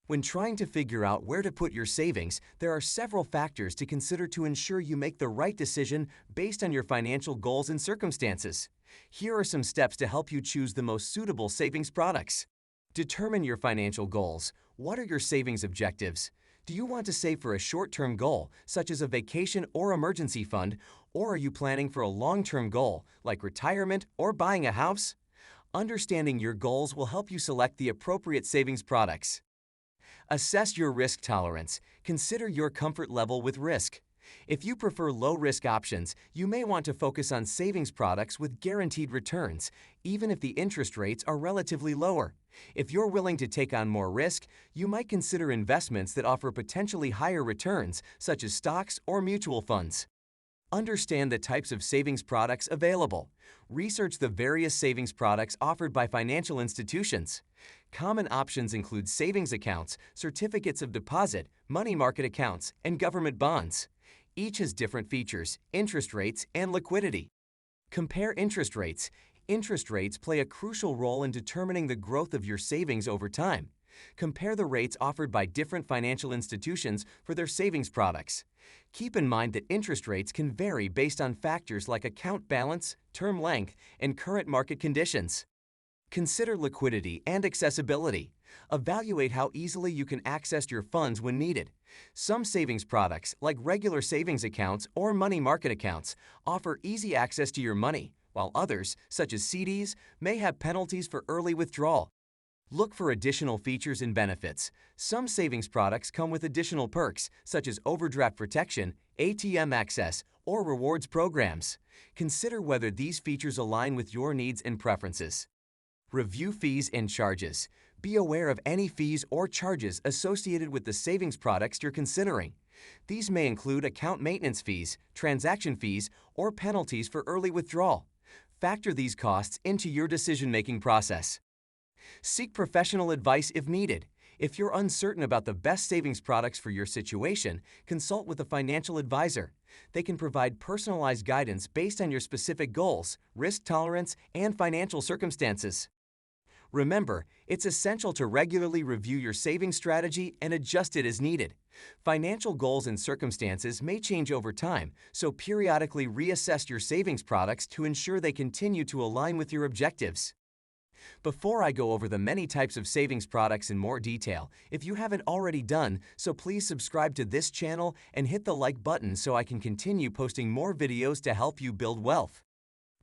When trying to figure out where to put your savings, there are several factors to consider to ensure you make the right decision based on your financial goals and circumstances. Here are some steps to help you choose the most suitable savings products. Determine your financial goals. What are your savings objectives? Do you want to save for a short-term goal, such as a vacation or emergency fund, or are you planning for a long-term goal, like retirement or buying a house? Understanding your goals will help you select the appropriate savings products. Assess your risk tolerance. Consider your comfort level with risk. If you prefer low-risk options, you may want to focus on savings products with guaranteed returns, even if the interest rates are relatively lower. If you're willing to take on more risk, you might consider investments that offer potentially higher returns, such as stocks or mutual funds. Understand the types of savings products available. Research the various savings products offered by financial institutions. Common options include savings accounts, certificates of deposit, money market accounts, and government bonds. Each has different features, interest rates, and liquidity. Compare interest rates. Interest rates play a crucial role in determining the growth of your savings over time. Compare the rates offered by different financial institutions for their savings products. Keep in mind that interest rates can vary based on factors like account balance, term length, and current market conditions. Consider liquidity and accessibility. Evaluate how easily you can access your funds when needed. Some savings products, like regular savings accounts or money market accounts, offer easy access to your money, while others, such as CDs, may have penalties for early withdrawal. Look for additional features and benefits. Some savings products come with additional perks, such as overdraft protection, ATM access, or rewards programs. Consider whether these features align with your needs and preferences. Review fees and charges. Be aware of any fees or charges associated with the savings products you're considering. These may include account maintenance fees, transaction fees, or penalties for early withdrawal. Factor these costs into your decision-making process. Seek professional advice if needed. If you're uncertain about the best savings products for your situation, consult with a financial advisor. They can provide personalized guidance based on your specific goals, risk tolerance, and financial circumstances. Remember, it's essential to regularly review your savings strategy and adjust it as needed. Financial goals and circumstances may change over time, so periodically reassess your savings products to ensure they continue to align with your objectives. Before I go over the many types of savings products in more detail, if you haven't already done so, please subscribe to this channel and hit the like button so I can continue posting more videos to help you build wealth.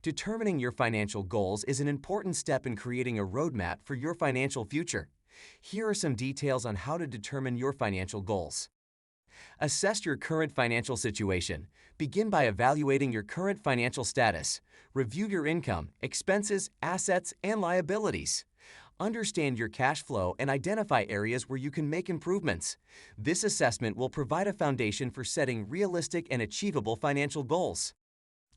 Determining your financial goals is an important step in creating a roadmap for your financial future. Here are some details on how to determine your financial goals. Assess your current financial situation. Begin by evaluating your current financial status. Review your income, expenses, assets, and liabilities. Understand your cash flow and identify areas where you can make improvements. This assessment will provide a foundation for setting realistic and achievable financial goals.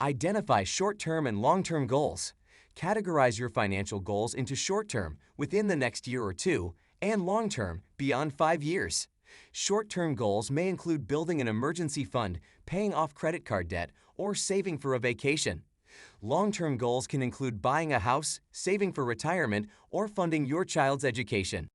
Identify short-term and long-term goals. Categorize your financial goals into short-term, within the next year or two, and long-term, beyond 5 years. Short-term goals may include building an emergency fund, paying off credit card debt, or saving for a vacation. Long-term goals can include buying a house, saving for retirement, or funding your child's education.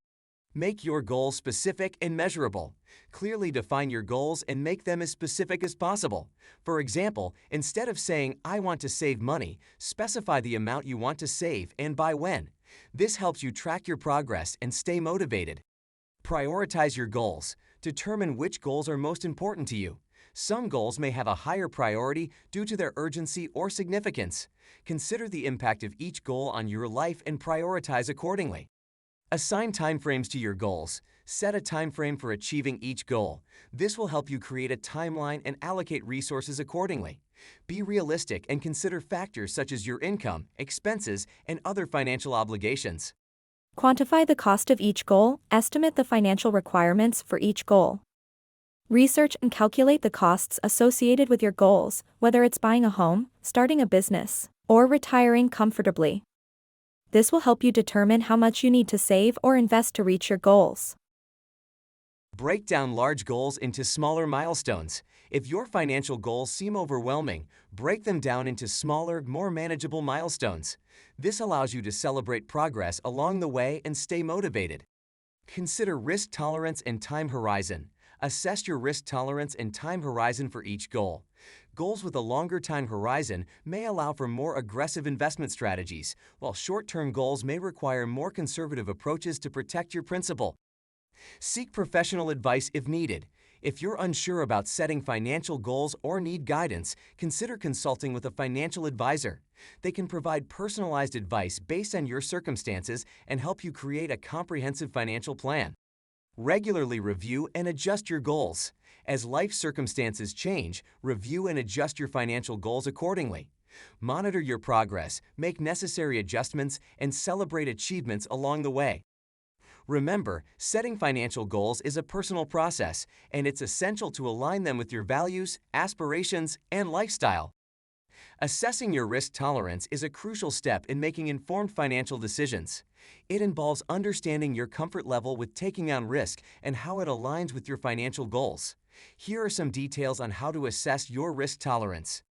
Make your goals specific and measurable. Clearly define your goals and make them as specific as possible. For example, instead of saying, "I want to save money," specify the amount you want to save and by when. This helps you track your progress and stay motivated. Prioritize your goals. Determine which goals are most important to you. Some goals may have a higher priority due to their urgency or significance. Consider the impact of each goal on your life and prioritize accordingly. Assign timeframes to your goals. Set a timeframe for achieving each goal. This will help you create a timeline and allocate resources accordingly. Be realistic and consider factors such as your income, expenses, and other financial obligations. Quantify the cost of each goal. Estimate the financial requirements for each goal. Research and calculate the costs associated with your goals, whether it's buying a home, starting a business, or retiring comfortably. This will help you determine how much you need to save or invest to reach your goals. Break down large goals into smaller milestones. If your financial goals seem overwhelming, break them down into smaller, more manageable milestones. This allows you to celebrate progress along the way and stay motivated. Consider risk tolerance and time horizon. Assess your risk tolerance and time horizon for each goal. Goals with a longer time horizon may allow for more aggressive investment strategies, while short-term goals may require more conservative approaches to protect your principal. Seek professional advice if needed. If you're unsure about setting financial goals or need guidance, consider consulting with a financial advisor. They can provide personalized advice based on your circumstances and help you create a comprehensive financial plan. Regularly review and adjust your goals. As life circumstances change, review and adjust your financial goals accordingly. Monitor your progress, make necessary adjustments, and celebrate achievements along the way. Remember, setting financial goals is a personal process, and it's essential to align them with your values, aspirations, and lifestyle. Assessing your risk tolerance is a crucial step in making informed financial decisions. It involves understanding your comfort level with taking on risk and how it aligns with your financial goals. Here are some details on how to assess your risk tolerance.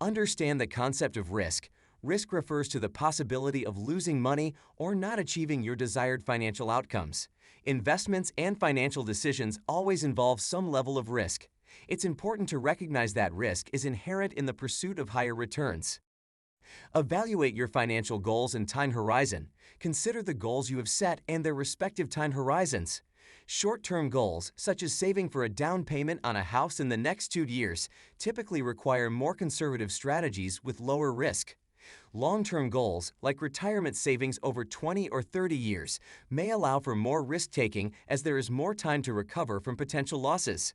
Understand the concept of risk. Risk refers to the possibility of losing money or not achieving your desired financial outcomes. Investments and financial decisions always involve some level of risk. It's important to recognize that risk is inherent in the pursuit of higher returns. Evaluate your financial goals and time horizon. Consider the goals you have set and their respective time horizons. Short-term goals, such as saving for a down payment on a house in the next 2 years, typically require more conservative strategies with lower risk. Long-term goals, like retirement savings over 20 or 30 years, may allow for more risk-taking as there is more time to recover from potential losses.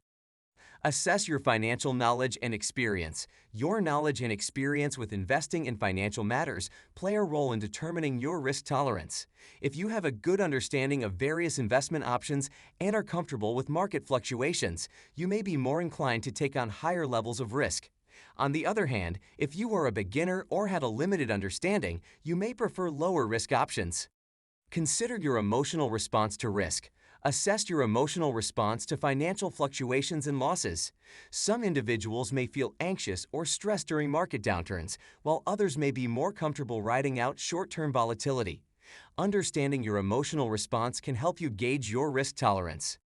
Assess your financial knowledge and experience. Your knowledge and experience with investing in financial matters play a role in determining your risk tolerance. If you have a good understanding of various investment options and are comfortable with market fluctuations, you may be more inclined to take on higher levels of risk. On the other hand, if you are a beginner or have a limited understanding, you may prefer lower risk options. Consider your emotional response to risk. Assess your emotional response to financial fluctuations and losses. Some individuals may feel anxious or stressed during market downturns, while others may be more comfortable riding out short-term volatility. Understanding your emotional response can help you gauge your risk tolerance.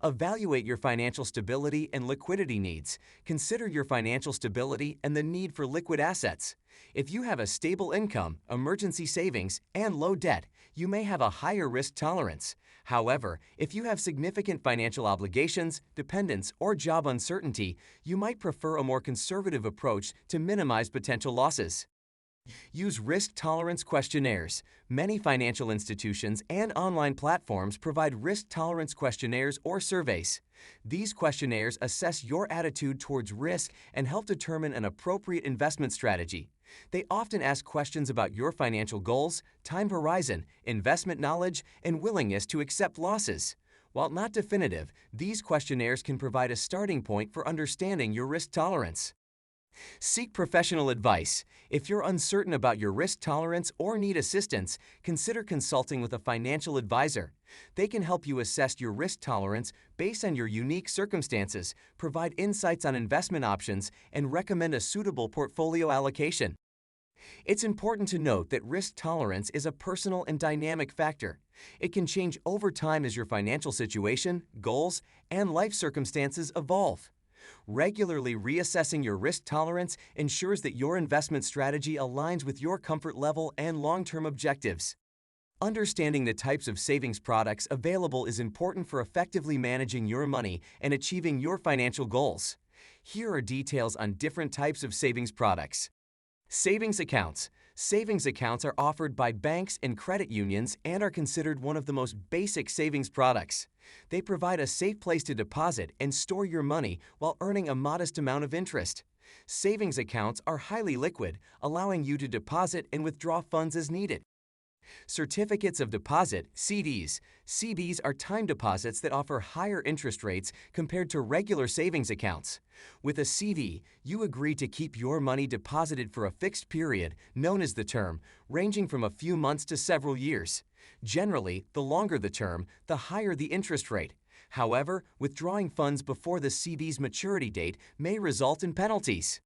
Evaluate your financial stability and liquidity needs. Consider your financial stability and the need for liquid assets. If you have a stable income, emergency savings, and low debt, you may have a higher risk tolerance. However, if you have significant financial obligations, dependents, or job uncertainty, you might prefer a more conservative approach to minimize potential losses. Use risk tolerance questionnaires. Many financial institutions and online platforms provide risk tolerance questionnaires or surveys. These questionnaires assess your attitude towards risk and help determine an appropriate investment strategy. They often ask questions about your financial goals, time horizon, investment knowledge, and willingness to accept losses. While not definitive, these questionnaires can provide a starting point for understanding your risk tolerance. Seek professional advice. If you're uncertain about your risk tolerance or need assistance, consider consulting with a financial advisor. They can help you assess your risk tolerance based on your unique circumstances, provide insights on investment options, and recommend a suitable portfolio allocation. It's important to note that risk tolerance is a personal and dynamic factor. It can change over time as your financial situation, goals, and life circumstances evolve. Regularly reassessing your risk tolerance ensures that your investment strategy aligns with your comfort level and long-term objectives. Understanding the types of savings products available is important for effectively managing your money and achieving your financial goals. Here are details on different types of savings products. Savings accounts. Savings accounts are offered by banks and credit unions and are considered one of the most basic savings products. They provide a safe place to deposit and store your money while earning a modest amount of interest. Savings accounts are highly liquid, allowing you to deposit and withdraw funds as needed. Certificates of deposit, CDs. CDs are time deposits that offer higher interest rates compared to regular savings accounts. With a CD, you agree to keep your money deposited for a fixed period, known as the term, ranging from a few months to several years. Generally, the longer the term, the higher the interest rate. However, withdrawing funds before the CD's maturity date may result in penalties.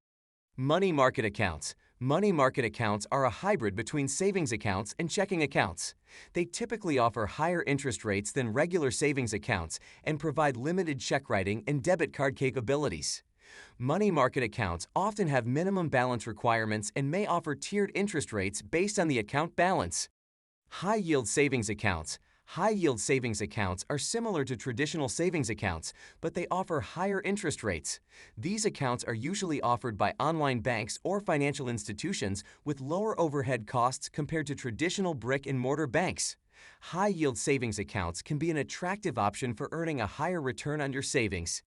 Money market accounts. Money market accounts are a hybrid between savings accounts and checking accounts. They typically offer higher interest rates than regular savings accounts and provide limited check writing and debit card capabilities. Money market accounts often have minimum balance requirements and may offer tiered interest rates based on the account balance. High-yield savings accounts. High-yield savings accounts are similar to traditional savings accounts, but they offer higher interest rates. These accounts are usually offered by online banks or financial institutions with lower overhead costs compared to traditional brick-and-mortar banks. High-yield savings accounts can be an attractive option for earning a higher return on your savings.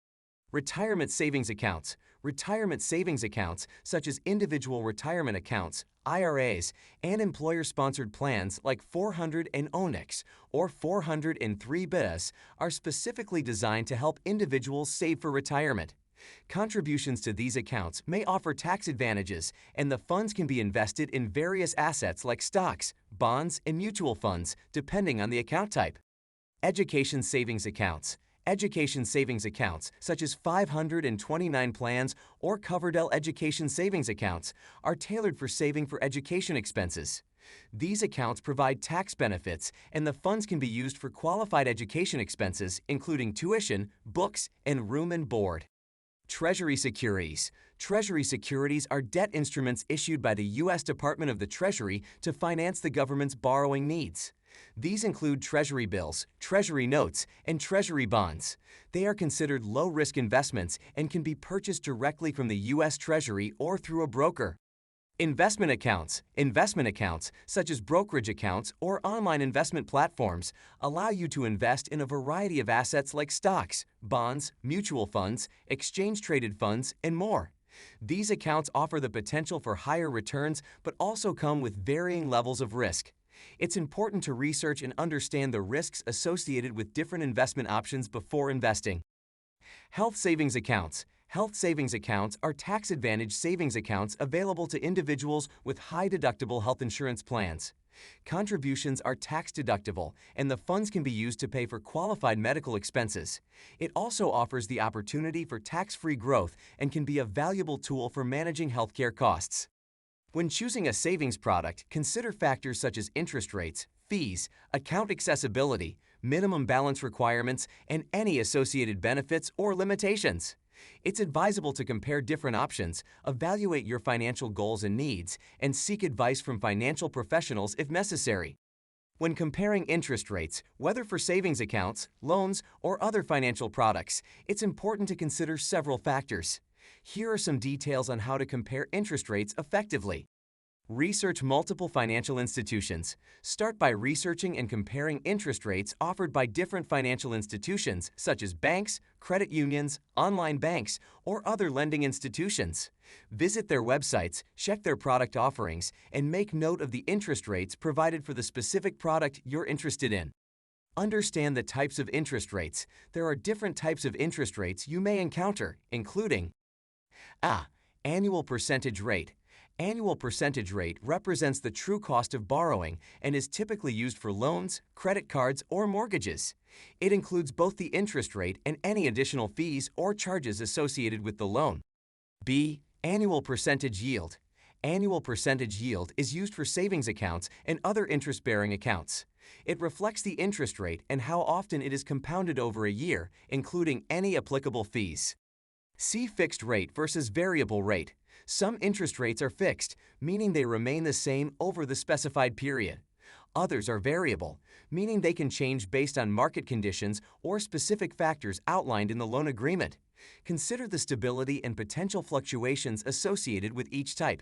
Retirement savings accounts. Retirement savings accounts, such as individual retirement accounts, IRAs, and employer-sponsored plans like 400 and Onyx or 403 BIS, are specifically designed to help individuals save for retirement. Contributions to these accounts may offer tax advantages, and the funds can be invested in various assets like stocks, bonds, and mutual funds, depending on the account type. Education savings accounts. Education savings accounts, such as 529 plans or Coverdell Education Savings Accounts, are tailored for saving for education expenses. These accounts provide tax benefits, and the funds can be used for qualified education expenses, including tuition, books, and room and board. Treasury securities. Treasury securities are debt instruments issued by the U.S. Department of the Treasury to finance the government's borrowing needs. These include Treasury bills, Treasury notes, and Treasury bonds. They are considered low-risk investments and can be purchased directly from the U.S. Treasury or through a broker. Investment accounts. Investment accounts, such as brokerage accounts or online investment platforms, allow you to invest in a variety of assets like stocks, bonds, mutual funds, exchange-traded funds, and more. These accounts offer the potential for higher returns but also come with varying levels of risk. It's important to research and understand the risks associated with different investment options before investing. Health savings accounts. Health savings accounts are tax-advantaged savings accounts available to individuals with high-deductible health insurance plans. Contributions are tax-deductible, and the funds can be used to pay for qualified medical expenses. It also offers the opportunity for tax-free growth and can be a valuable tool for managing healthcare costs. When choosing a savings product, consider factors such as interest rates, fees, account accessibility, minimum balance requirements, and any associated benefits or limitations. It's advisable to compare different options, evaluate your financial goals and needs, and seek advice from financial professionals if necessary. When comparing interest rates, whether for savings accounts, loans, or other financial products, it's important to consider several factors. Here are some details on how to compare interest rates effectively. Research multiple financial institutions. Start by researching and comparing interest rates offered by different financial institutions such as banks, credit unions, online banks, or other lending institutions. Visit their websites, check their product offerings, and make note of the interest rates provided for the specific product you're interested in. Understand the types of interest rates. There are different types of interest rates you may encounter, including Annual percentage rate. Annual percentage rate represents the true cost of borrowing and is typically used for loans, credit cards, or mortgages. It includes both the interest rate and any additional fees or charges associated with the loan. B. Annual percentage yield. Annual percentage yield is used for savings accounts and other interest-bearing accounts. It reflects the interest rate and how often it is compounded over a year, including any applicable fees. See fixed rate versus variable rate. Some interest rates are fixed, meaning they remain the same over the specified period. Others are variable, meaning they can change based on market conditions or specific factors outlined in the loan agreement. Consider the stability and potential fluctuations associated with each type.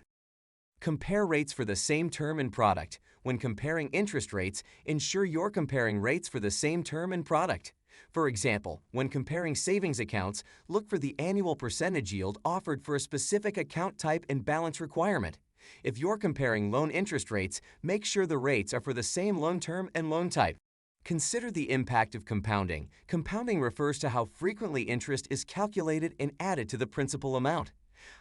Compare rates for the same term and product. When comparing interest rates, ensure you're comparing rates for the same term and product. For example, when comparing savings accounts, look for the annual percentage yield offered for a specific account type and balance requirement. If you're comparing loan interest rates, make sure the rates are for the same loan term and loan type. Consider the impact of compounding. Compounding refers to how frequently interest is calculated and added to the principal amount.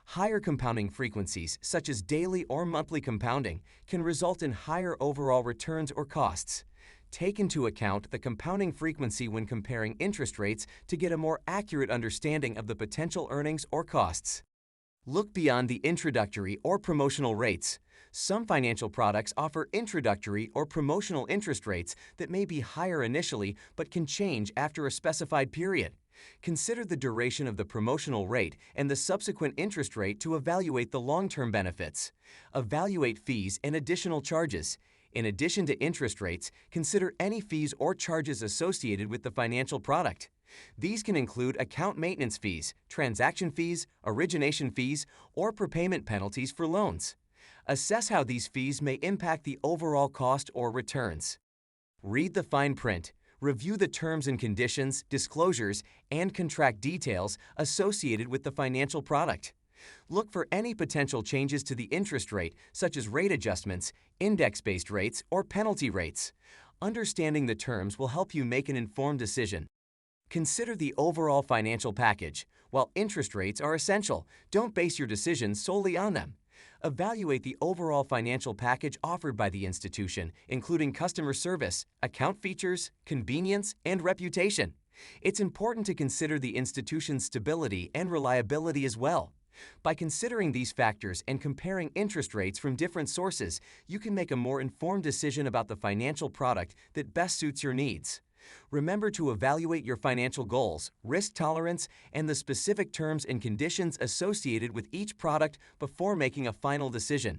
Higher compounding frequencies, such as daily or monthly compounding, can result in higher overall returns or costs. Take into account the compounding frequency when comparing interest rates to get a more accurate understanding of the potential earnings or costs. Look beyond the introductory or promotional rates. Some financial products offer introductory or promotional interest rates that may be higher initially but can change after a specified period. Consider the duration of the promotional rate and the subsequent interest rate to evaluate the long-term benefits. Evaluate fees and additional charges. In addition to interest rates, consider any fees or charges associated with the financial product. These can include account maintenance fees, transaction fees, origination fees, or prepayment penalties for loans. Assess how these fees may impact the overall cost or returns. Read the fine print. Review the terms and conditions, disclosures, and contract details associated with the financial product. Look for any potential changes to the interest rate, such as rate adjustments, index-based rates, or penalty rates. Understanding the terms will help you make an informed decision. Consider the overall financial package. While interest rates are essential, don't base your decision solely on them. Evaluate the overall financial package offered by the institution, including customer service, account features, convenience, and reputation. It's important to consider the institution's stability and reliability as well. By considering these factors and comparing interest rates from different sources, you can make a more informed decision about the financial product that best suits your needs. Remember to evaluate your financial goals, risk tolerance, and the specific terms and conditions associated with each product before making a final decision.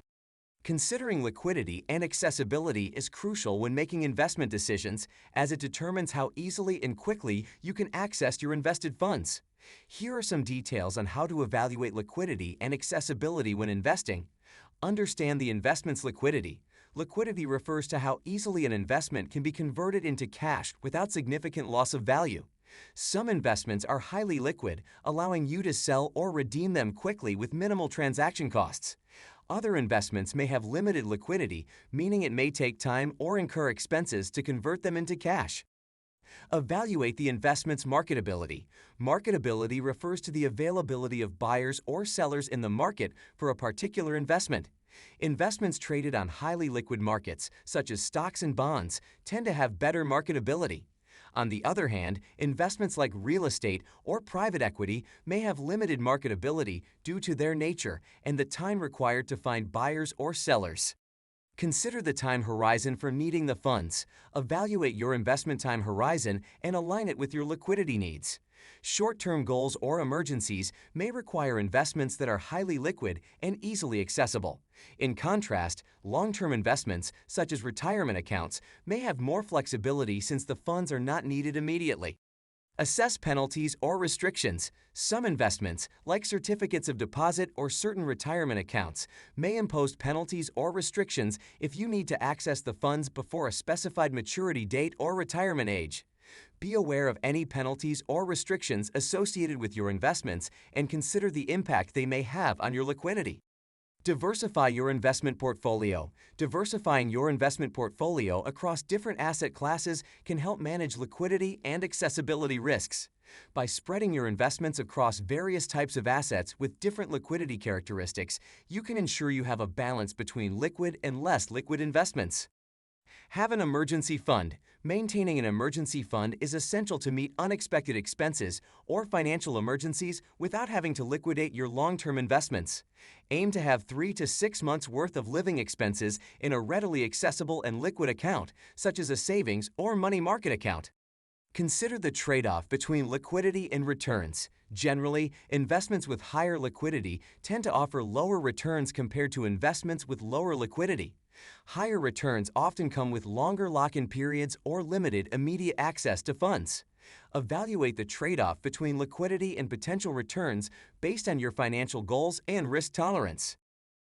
Considering liquidity and accessibility is crucial when making investment decisions, as it determines how easily and quickly you can access your invested funds. Here are some details on how to evaluate liquidity and accessibility when investing. Understand the investment's liquidity. Liquidity refers to how easily an investment can be converted into cash without significant loss of value. Some investments are highly liquid, allowing you to sell or redeem them quickly with minimal transaction costs. Other investments may have limited liquidity, meaning it may take time or incur expenses to convert them into cash. Evaluate the investment's marketability. Marketability refers to the availability of buyers or sellers in the market for a particular investment. Investments traded on highly liquid markets, such as stocks and bonds, tend to have better marketability. On the other hand, investments like real estate or private equity may have limited marketability due to their nature and the time required to find buyers or sellers. Consider the time horizon for needing the funds. Evaluate your investment time horizon and align it with your liquidity needs. Short-term goals or emergencies may require investments that are highly liquid and easily accessible. In contrast, long-term investments, such as retirement accounts, may have more flexibility since the funds are not needed immediately. Assess penalties or restrictions. Some investments, like certificates of deposit or certain retirement accounts, may impose penalties or restrictions if you need to access the funds before a specified maturity date or retirement age. Be aware of any penalties or restrictions associated with your investments and consider the impact they may have on your liquidity. Diversify your investment portfolio. Diversifying your investment portfolio across different asset classes can help manage liquidity and accessibility risks. By spreading your investments across various types of assets with different liquidity characteristics, you can ensure you have a balance between liquid and less liquid investments. Have an emergency fund. Maintaining an emergency fund is essential to meet unexpected expenses or financial emergencies without having to liquidate your long-term investments. Aim to have 3 to 6 months' worth of living expenses in a readily accessible and liquid account, such as a savings or money market account. Consider the trade-off between liquidity and returns. Generally, investments with higher liquidity tend to offer lower returns compared to investments with lower liquidity. Higher returns often come with longer lock-in periods or limited immediate access to funds. Evaluate the trade-off between liquidity and potential returns based on your financial goals and risk tolerance.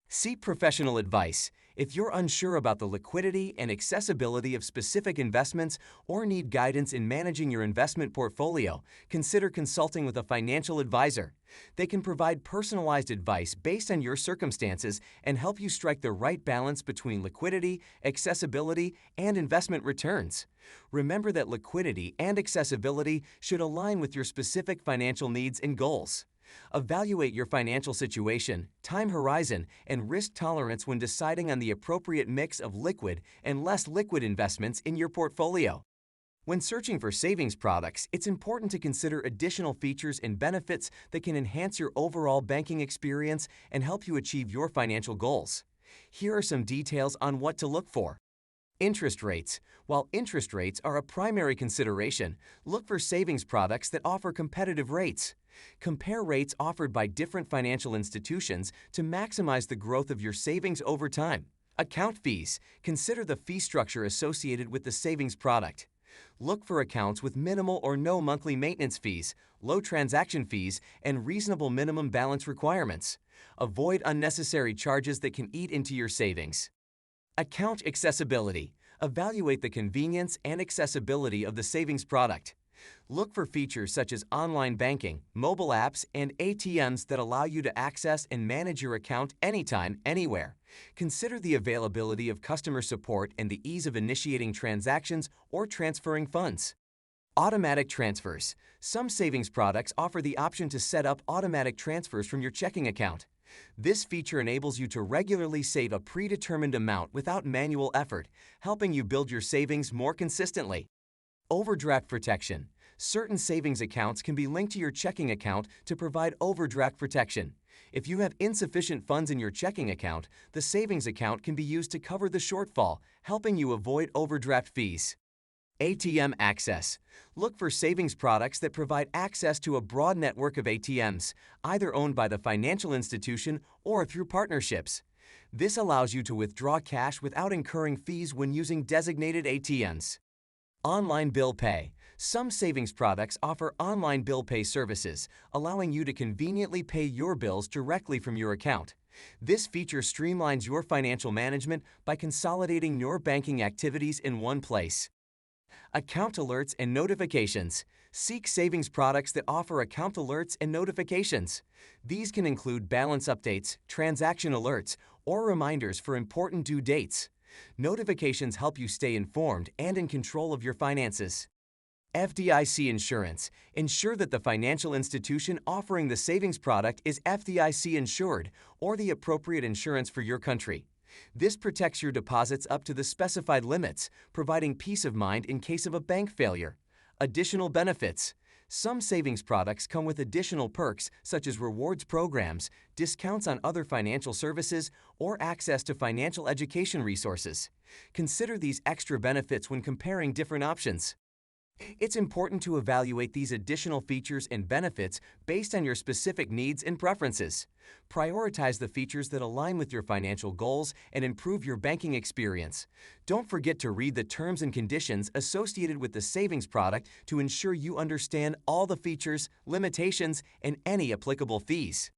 Seek professional advice. If you're unsure about the liquidity and accessibility of specific investments or need guidance in managing your investment portfolio, consider consulting with a financial advisor. They can provide personalized advice based on your circumstances and help you strike the right balance between liquidity, accessibility, and investment returns. Remember that liquidity and accessibility should align with your specific financial needs and goals. Evaluate your financial situation, time horizon, and risk tolerance when deciding on the appropriate mix of liquid and less liquid investments in your portfolio. When searching for savings products, it's important to consider additional features and benefits that can enhance your overall banking experience and help you achieve your financial goals. Here are some details on what to look for. Interest rates. While interest rates are a primary consideration, look for savings products that offer competitive rates. Compare rates offered by different financial institutions to maximize the growth of your savings over time. Account fees. Consider the fee structure associated with the savings product. Look for accounts with minimal or no monthly maintenance fees, low transaction fees, and reasonable minimum balance requirements. Avoid unnecessary charges that can eat into your savings. Account accessibility. Evaluate the convenience and accessibility of the savings product. Look for features such as online banking, mobile apps, and ATMs that allow you to access and manage your account anytime, anywhere. Consider the availability of customer support and the ease of initiating transactions or transferring funds. Automatic transfers. Some savings products offer the option to set up automatic transfers from your checking account. This feature enables you to regularly save a predetermined amount without manual effort, helping you build your savings more consistently. Overdraft protection. Certain savings accounts can be linked to your checking account to provide overdraft protection. If you have insufficient funds in your checking account, the savings account can be used to cover the shortfall, helping you avoid overdraft fees. ATM access. Look for savings products that provide access to a broad network of ATMs, either owned by the financial institution or through partnerships. This allows you to withdraw cash without incurring fees when using designated ATMs. Online bill pay. Some savings products offer online bill pay services, allowing you to conveniently pay your bills directly from your account. This feature streamlines your financial management by consolidating your banking activities in one place. Account alerts and notifications. Seek savings products that offer account alerts and notifications. These can include balance updates, transaction alerts, or reminders for important due dates. Notifications help you stay informed and in control of your finances. FDIC insurance. Ensure that the financial institution offering the savings product is FDIC insured or the appropriate insurance for your country. This protects your deposits up to the specified limits, providing peace of mind in case of a bank failure. Additional benefits. Some savings products come with additional perks such as rewards programs, discounts on other financial services, or access to financial education resources. Consider these extra benefits when comparing different options. It's important to evaluate these additional features and benefits based on your specific needs and preferences. Prioritize the features that align with your financial goals and improve your banking experience. Don't forget to read the terms and conditions associated with the savings product to ensure you understand all the features, limitations, and any applicable fees.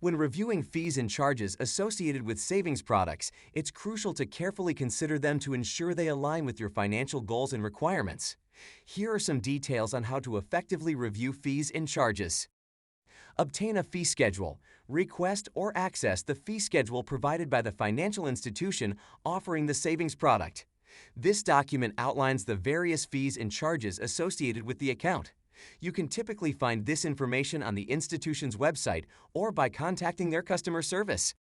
When reviewing fees and charges associated with savings products, it's crucial to carefully consider them to ensure they align with your financial goals and requirements. Here are some details on how to effectively review fees and charges. Obtain a fee schedule. Request or access the fee schedule provided by the financial institution offering the savings product. This document outlines the various fees and charges associated with the account. You can typically find this information on the institution's website or by contacting their customer service.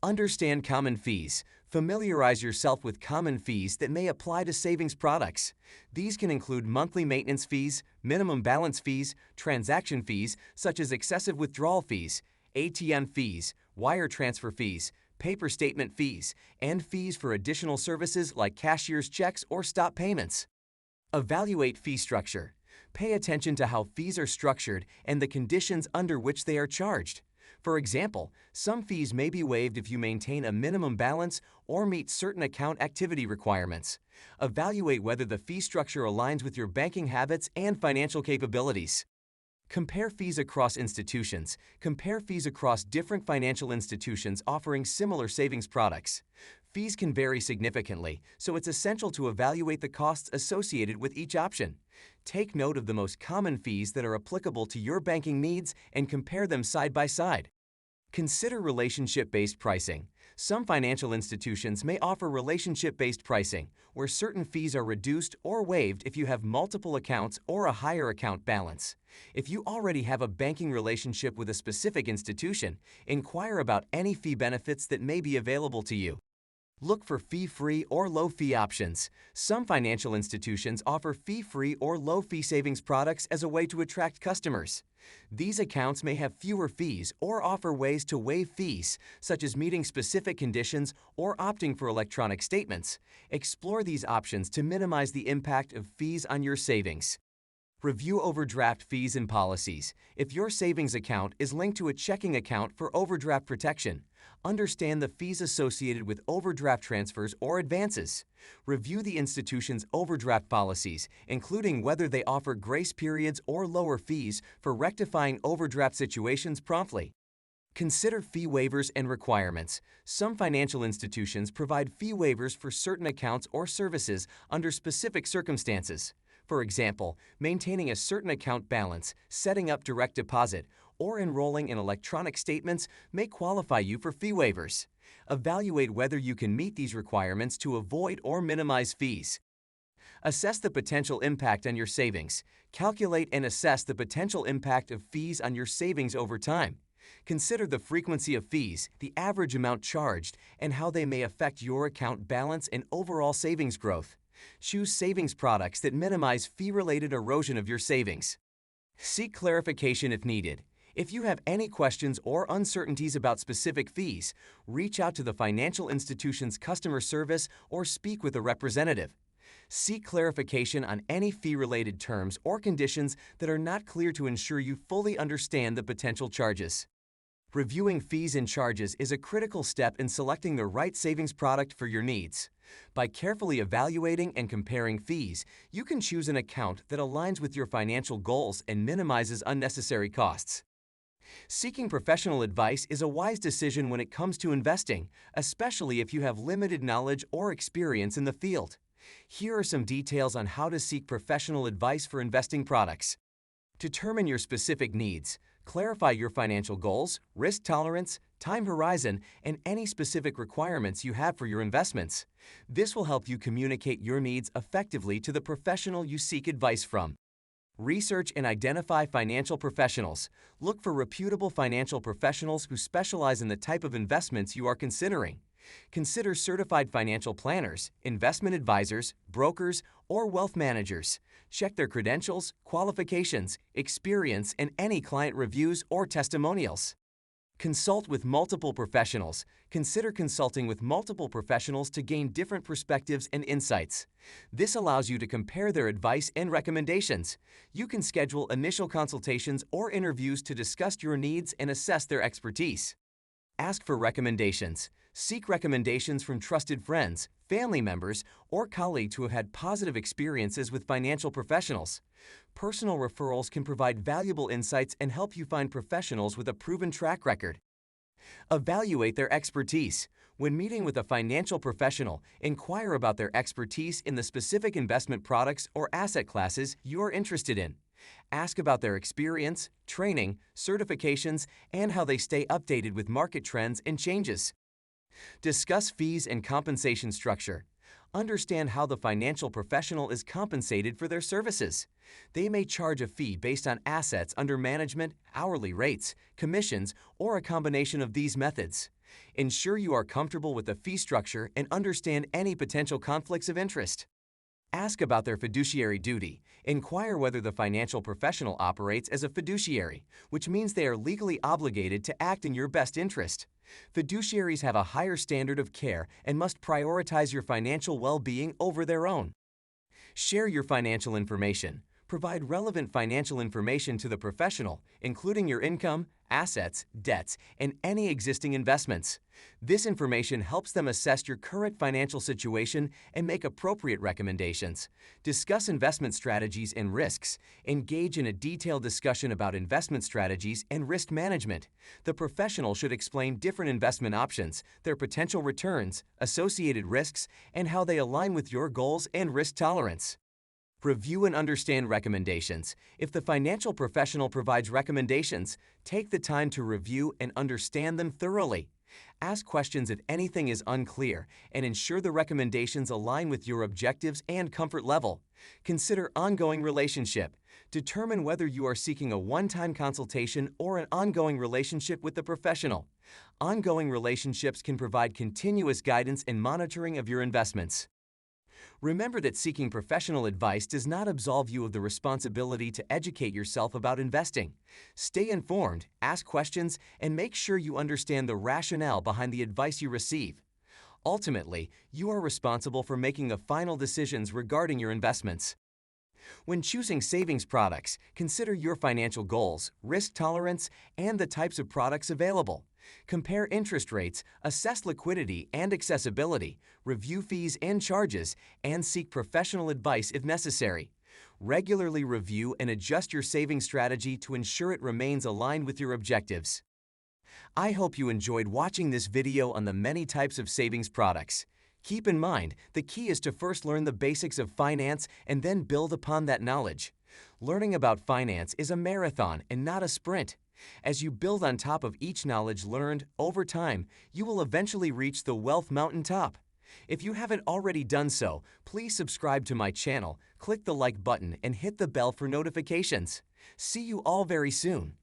Understand common fees. Familiarize yourself with common fees that may apply to savings products. These can include monthly maintenance fees, minimum balance fees, transaction fees such as excessive withdrawal fees, ATM fees, wire transfer fees, paper statement fees, and fees for additional services like cashier's checks or stop payments. Evaluate fee structure. Pay attention to how fees are structured and the conditions under which they are charged. For example, some fees may be waived if you maintain a minimum balance or meet certain account activity requirements. Evaluate whether the fee structure aligns with your banking habits and financial capabilities. Compare fees across institutions. Compare fees across different financial institutions offering similar savings products. Fees can vary significantly, so it's essential to evaluate the costs associated with each option. Take note of the most common fees that are applicable to your banking needs and compare them side by side. Consider relationship-based pricing. Some financial institutions may offer relationship-based pricing, where certain fees are reduced or waived if you have multiple accounts or a higher account balance. If you already have a banking relationship with a specific institution, inquire about any fee benefits that may be available to you. Look for fee-free or low-fee options. Some financial institutions offer fee-free or low-fee savings products as a way to attract customers. These accounts may have fewer fees or offer ways to waive fees, such as meeting specific conditions or opting for electronic statements. Explore these options to minimize the impact of fees on your savings. Review overdraft fees and policies. If your savings account is linked to a checking account for overdraft protection, understand the fees associated with overdraft transfers or advances. Review the institution's overdraft policies, including whether they offer grace periods or lower fees for rectifying overdraft situations promptly. Consider fee waivers and requirements. Some financial institutions provide fee waivers for certain accounts or services under specific circumstances. For example, maintaining a certain account balance, setting up direct deposit, or enrolling in electronic statements may qualify you for fee waivers. Evaluate whether you can meet these requirements to avoid or minimize fees. Assess the potential impact on your savings. Calculate and assess the potential impact of fees on your savings over time. Consider the frequency of fees, the average amount charged, and how they may affect your account balance and overall savings growth. Choose savings products that minimize fee-related erosion of your savings. Seek clarification if needed. If you have any questions or uncertainties about specific fees, reach out to the financial institution's customer service or speak with a representative. Seek clarification on any fee-related terms or conditions that are not clear to ensure you fully understand the potential charges. Reviewing fees and charges is a critical step in selecting the right savings product for your needs. By carefully evaluating and comparing fees, you can choose an account that aligns with your financial goals and minimizes unnecessary costs. Seeking professional advice is a wise decision when it comes to investing, especially if you have limited knowledge or experience in the field. Here are some details on how to seek professional advice for investing products. Determine your specific needs. Clarify your financial goals, risk tolerance, time horizon, and any specific requirements you have for your investments. This will help you communicate your needs effectively to the professional you seek advice from. Research and identify financial professionals. Look for reputable financial professionals who specialize in the type of investments you are considering. Consider certified financial planners, investment advisors, brokers, or wealth managers. Check their credentials, qualifications, experience, and any client reviews or testimonials. Consult with multiple professionals. Consider consulting with multiple professionals to gain different perspectives and insights. This allows you to compare their advice and recommendations. You can schedule initial consultations or interviews to discuss your needs and assess their expertise. Ask for recommendations. Seek recommendations from trusted friends, family members, or colleagues who have had positive experiences with financial professionals. Personal referrals can provide valuable insights and help you find professionals with a proven track record. Evaluate their expertise. When meeting with a financial professional, inquire about their expertise in the specific investment products or asset classes you're interested in. Ask about their experience, training, certifications, and how they stay updated with market trends and changes. Discuss fees and compensation structure. Understand how the financial professional is compensated for their services. They may charge a fee based on assets under management, hourly rates, commissions, or a combination of these methods. Ensure you are comfortable with the fee structure and understand any potential conflicts of interest. Ask about their fiduciary duty. Inquire whether the financial professional operates as a fiduciary, which means they are legally obligated to act in your best interest. Fiduciaries have a higher standard of care and must prioritize your financial well-being over their own. Share your financial information. Provide relevant financial information to the professional, including your income, assets, debts, and any existing investments. This information helps them assess your current financial situation and make appropriate recommendations. Discuss investment strategies and risks. Engage in a detailed discussion about investment strategies and risk management. The professional should explain different investment options, their potential returns, associated risks, and how they align with your goals and risk tolerance. Review and understand recommendations. If the financial professional provides recommendations, take the time to review and understand them thoroughly. Ask questions if anything is unclear and ensure the recommendations align with your objectives and comfort level. Consider ongoing relationship. Determine whether you are seeking a one-time consultation or an ongoing relationship with a professional. Ongoing relationships can provide continuous guidance and monitoring of your investments. Remember that seeking professional advice does not absolve you of the responsibility to educate yourself about investing. Stay informed, ask questions, and make sure you understand the rationale behind the advice you receive. Ultimately, you are responsible for making the final decisions regarding your investments. When choosing savings products, consider your financial goals, risk tolerance, and the types of products available. Compare interest rates, assess liquidity and accessibility, review fees and charges, and seek professional advice if necessary. Regularly review and adjust your savings strategy to ensure it remains aligned with your objectives. I hope you enjoyed watching this video on the many types of savings products. Keep in mind, the key is to first learn the basics of finance and then build upon that knowledge. Learning about finance is a marathon and not a sprint. As you build on top of each knowledge learned over time, you will eventually reach the wealth mountaintop. If you haven't already done so, please subscribe to my channel, click the like button, and hit the bell for notifications. See you all very soon.